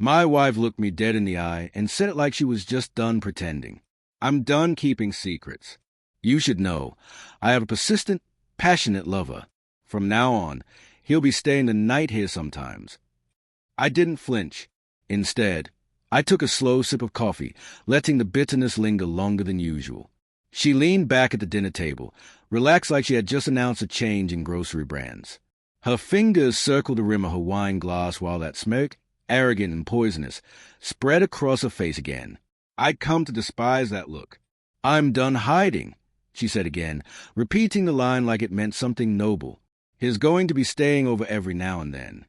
My wife looked me dead in the eye and said it like she was just done pretending. I'm done keeping secrets. You should know, I have a persistent, passionate lover. From now on, he'll be staying the night here sometimes. I didn't flinch. Instead, I took a slow sip of coffee, letting the bitterness linger longer than usual. She leaned back at the dinner table, relaxed like she had just announced a change in grocery brands. Her fingers circled the rim of her wine glass while that smirk, arrogant and poisonous, spread across her face again. I'd come to despise that look. I'm done hiding, she said again, repeating the line like it meant something noble. He's going to be staying over every now and then.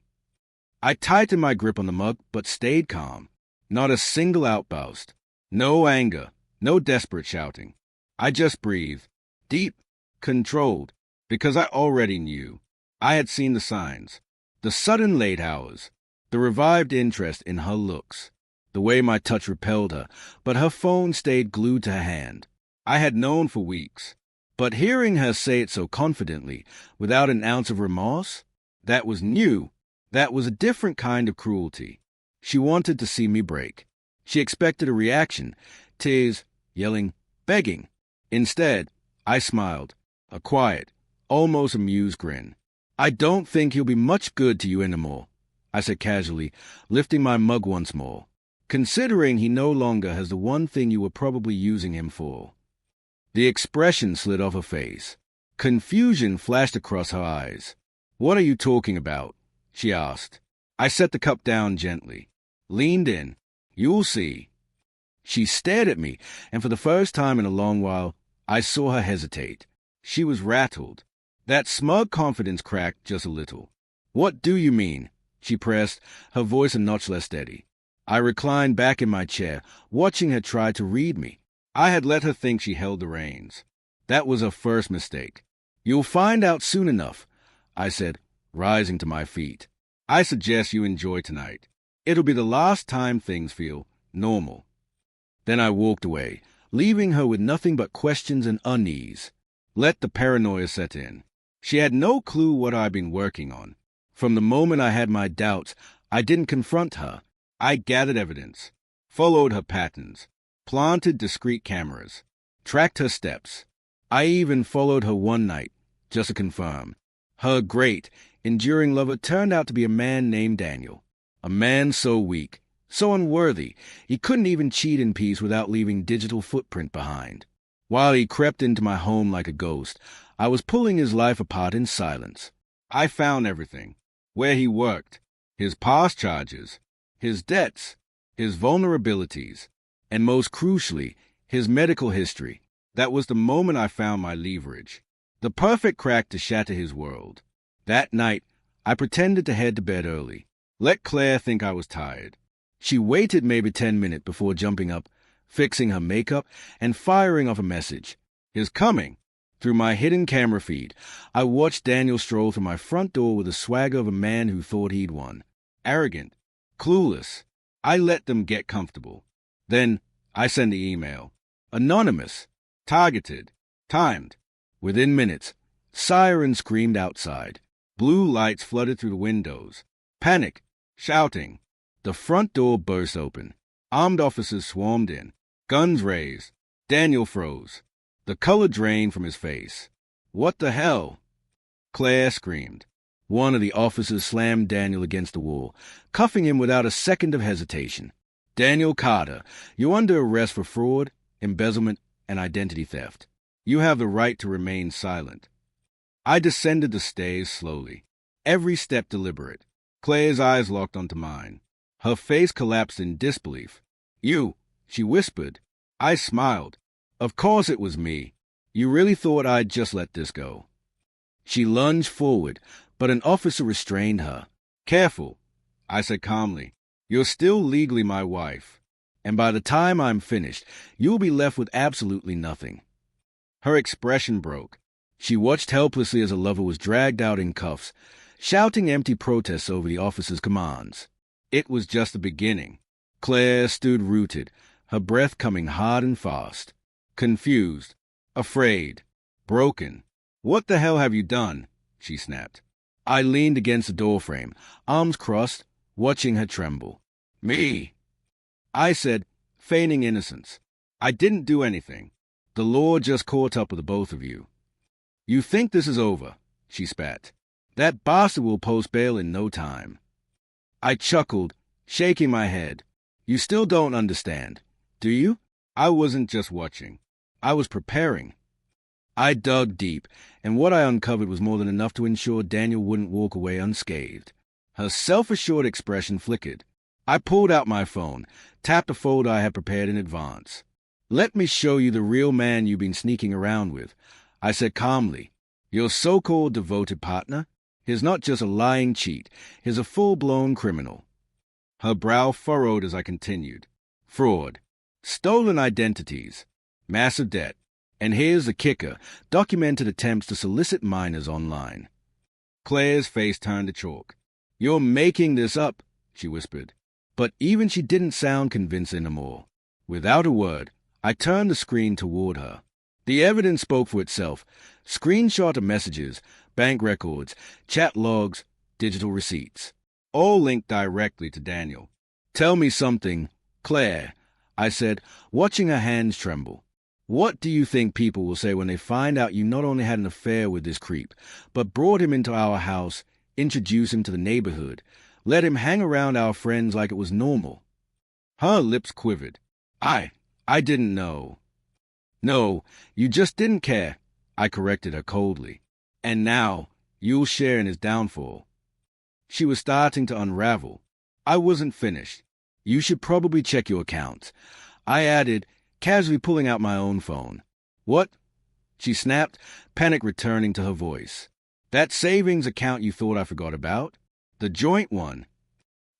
I tightened my grip on the mug, but stayed calm. Not a single outburst. No anger, no desperate shouting. I just breathed, deep, controlled, because I already knew. I had seen the signs, the sudden late hours, the revived interest in her looks, the way my touch repelled her, but her phone stayed glued to her hand. I had known for weeks, but hearing her say it so confidently, without an ounce of remorse, that was new. That was a different kind of cruelty. She wanted to see me break. She expected a reaction, tears, yelling, begging. Instead, I smiled, a quiet, almost amused grin. I don't think he'll be much good to you anymore, I said casually, lifting my mug once more, considering he no longer has the one thing you were probably using him for. The expression slid off her face. Confusion flashed across her eyes. What are you talking about? She asked. I set the cup down gently, leaned in. You'll see. She stared at me, and for the first time in a long while, I saw her hesitate. She was rattled. That smug confidence cracked just a little. What do you mean? She pressed, her voice a notch less steady. I reclined back in my chair, watching her try to read me. I had let her think she held the reins. That was her first mistake. You'll find out soon enough, I said, rising to my feet. I suggest you enjoy tonight. It'll be the last time things feel normal. Then I walked away, leaving her with nothing but questions and unease. Let the paranoia set in. She had no clue what I'd been working on. From the moment I had my doubts, I didn't confront her. I gathered evidence, followed her patterns, planted discreet cameras, tracked her steps. I even followed her one night, just to confirm. Her great, enduring lover turned out to be a man named Daniel. A man so weak, so unworthy, he couldn't even cheat in peace without leaving digital footprint behind. While he crept into my home like a ghost, I was pulling his life apart in silence. I found everything. Where he worked, his past charges, his debts, his vulnerabilities, and most crucially, his medical history. That was the moment I found my leverage. The perfect crack to shatter his world. That night, I pretended to head to bed early. Let Claire think I was tired. She waited maybe 10 minutes before jumping up, fixing her makeup, and firing off a message. He's coming. Through my hidden camera feed, I watched Daniel stroll through my front door with the swagger of a man who thought he'd won. Arrogant, clueless. I let them get comfortable. Then I sent the email. Anonymous, targeted, timed. Within minutes, sirens screamed outside. Blue lights flooded through the windows. Panic, shouting. The front door burst open. Armed officers swarmed in. Guns raised. Daniel froze. The color drained from his face. What the hell? Claire screamed. One of the officers slammed Daniel against the wall, cuffing him without a second of hesitation. Daniel Carter, you're under arrest for fraud, embezzlement, and identity theft. You have the right to remain silent. I descended the stairs slowly, every step deliberate. Claire's eyes locked onto mine. Her face collapsed in disbelief. You, she whispered. I smiled. Of course it was me. You really thought I'd just let this go. She lunged forward, but an officer restrained her. Careful, I said calmly. You're still legally my wife, and by the time I'm finished, you'll be left with absolutely nothing. Her expression broke. She watched helplessly as her lover was dragged out in cuffs, shouting empty protests over the officer's commands. It was just the beginning. Claire stood rooted, her breath coming hard and fast. Confused, afraid, broken. What the hell have you done? She snapped. I leaned against the doorframe, arms crossed, watching her tremble. Me, I said, feigning innocence. I didn't do anything. The law just caught up with the both of you. You think this is over, she spat. That bastard will post bail in no time. I chuckled, shaking my head. You still don't understand, do you? I wasn't just watching. I was preparing. I dug deep, and what I uncovered was more than enough to ensure Daniel wouldn't walk away unscathed. Her self-assured expression flickered. I pulled out my phone, tapped a folder I had prepared in advance. Let me show you the real man you've been sneaking around with, I said calmly. Your so-called devoted partner? He's not just a lying cheat, he's a full-blown criminal. Her brow furrowed as I continued. Fraud, stolen identities, massive debt, and here's the kicker, documented attempts to solicit minors online. Claire's face turned to chalk. You're making this up, she whispered. But even she didn't sound convincing anymore. Without a word, I turned the screen toward her. The evidence spoke for itself. Screenshot of messages, bank records, chat logs, digital receipts. All linked directly to Daniel. Tell me something, Claire, I said, watching her hands tremble. What do you think people will say when they find out you not only had an affair with this creep, but brought him into our house, introduced him to the neighborhood, let him hang around our friends like it was normal? Her lips quivered. I didn't know. No, you just didn't care, I corrected her coldly. And now, you'll share in his downfall. She was starting to unravel. I wasn't finished. You should probably check your accounts. I added, casually pulling out my own phone. What? She snapped, panic returning to her voice. That savings account you thought I forgot about? The joint one.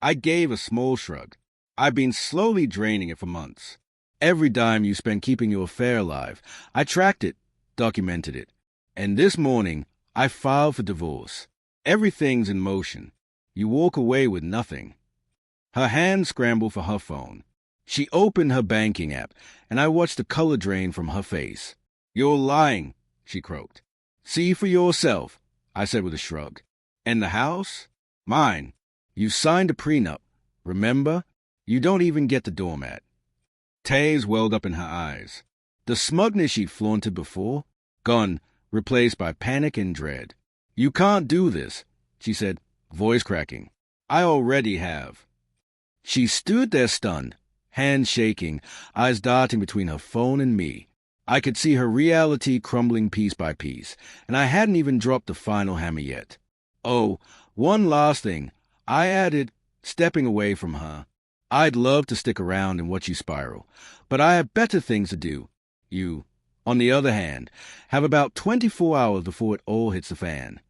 I gave a small shrug. I've been slowly draining it for months. Every dime you spent keeping your affair alive, I tracked it, documented it. And this morning, I filed for divorce. Everything's in motion. You walk away with nothing. Her hand scrambled for her phone. She opened her banking app, and I watched the color drain from her face. You're lying, she croaked. See for yourself, I said with a shrug. And the house? Mine. You signed a prenup. Remember? You don't even get the doormat. Tears welled up in her eyes. The smugness she'd flaunted before, gone, replaced by panic and dread. You can't do this, she said, voice cracking. I already have. She stood there stunned, hands shaking, eyes darting between her phone and me. I could see her reality crumbling piece by piece, and I hadn't even dropped the final hammer yet. Oh, one last thing, I added, stepping away from her. I'd love to stick around and watch you spiral, but I have better things to do. You, on the other hand, have about 24 hours before it all hits the fan.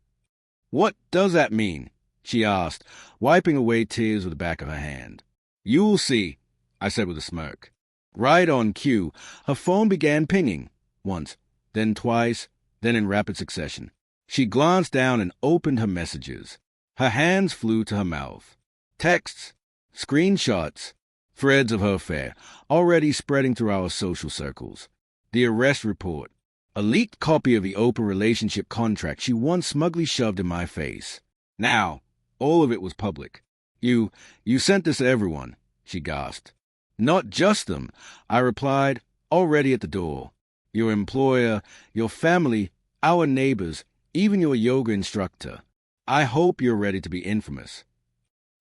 What does that mean? She asked, wiping away tears with the back of her hand. You'll see, I said with a smirk. Right on cue, her phone began pinging, once, then twice, then in rapid succession. She glanced down and opened her messages. Her hands flew to her mouth. Texts, screenshots, threads of her affair, already spreading through our social circles. The arrest report, a leaked copy of the open relationship contract she once smugly shoved in my face. Now, all of it was public. You sent this to everyone, she gasped. Not just them, I replied, already at the door. Your employer, your family, our neighbors, even your yoga instructor. I hope you're ready to be infamous.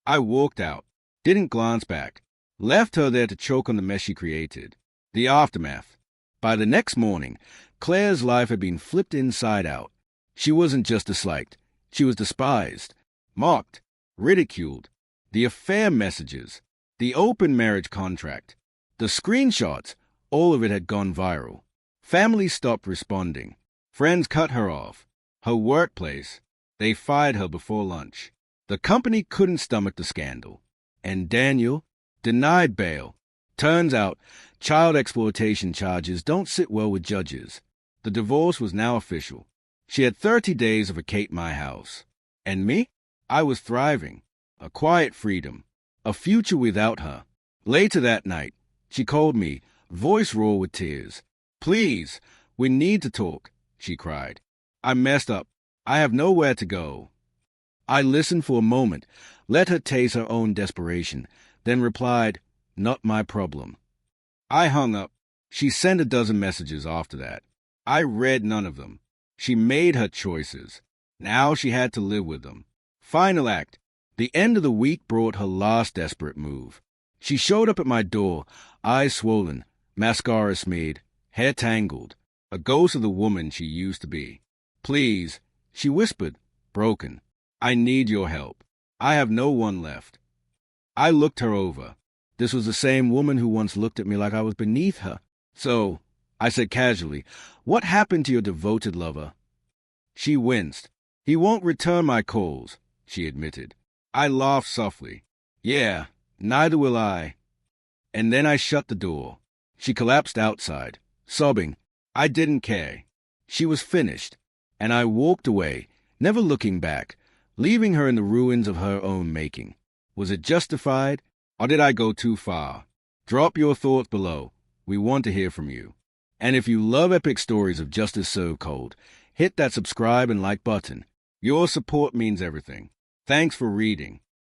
I walked out, didn't glance back, left her there to choke on the mess she created. The aftermath. By the next morning, Claire's life had been flipped inside out. She wasn't just disliked, she was despised, mocked, ridiculed. The affair messages, the open marriage contract, the screenshots, all of it had gone viral. Families stopped responding. Friends cut her off. Her workplace, they fired her before lunch. The company couldn't stomach the scandal. And Daniel denied bail. Turns out, child exploitation charges don't sit well with judges. The divorce was now official. She had 30 days to vacate my house. And me? I was thriving. A quiet freedom. A future without her. Later that night, she called me, voice raw with tears. Please, we need to talk, she cried. I messed up. I have nowhere to go. I listened for a moment, let her taste her own desperation, then replied, "Not my problem." I hung up. She sent a dozen messages after that. I read none of them. She made her choices. Now she had to live with them. Final act. The end of the week brought her last desperate move. She showed up at my door, eyes swollen, mascara smeared, hair tangled, a ghost of the woman she used to be. "Please," she whispered, broken. "I need your help. I have no one left." I looked her over. This was the same woman who once looked at me like I was beneath her. "So," I said casually, "what happened to your devoted lover?" She winced. "He won't return my calls," she admitted. I laughed softly. "Yeah, neither will I." And then I shut the door. She collapsed outside, sobbing. I didn't care. She was finished, and I walked away, never looking back, leaving her in the ruins of her own making. Was it justified, or did I go too far? Drop your thoughts below. We want to hear from you. And if you love epic stories of justice so cold, hit that subscribe and like button. Your support means everything. Thanks for reading.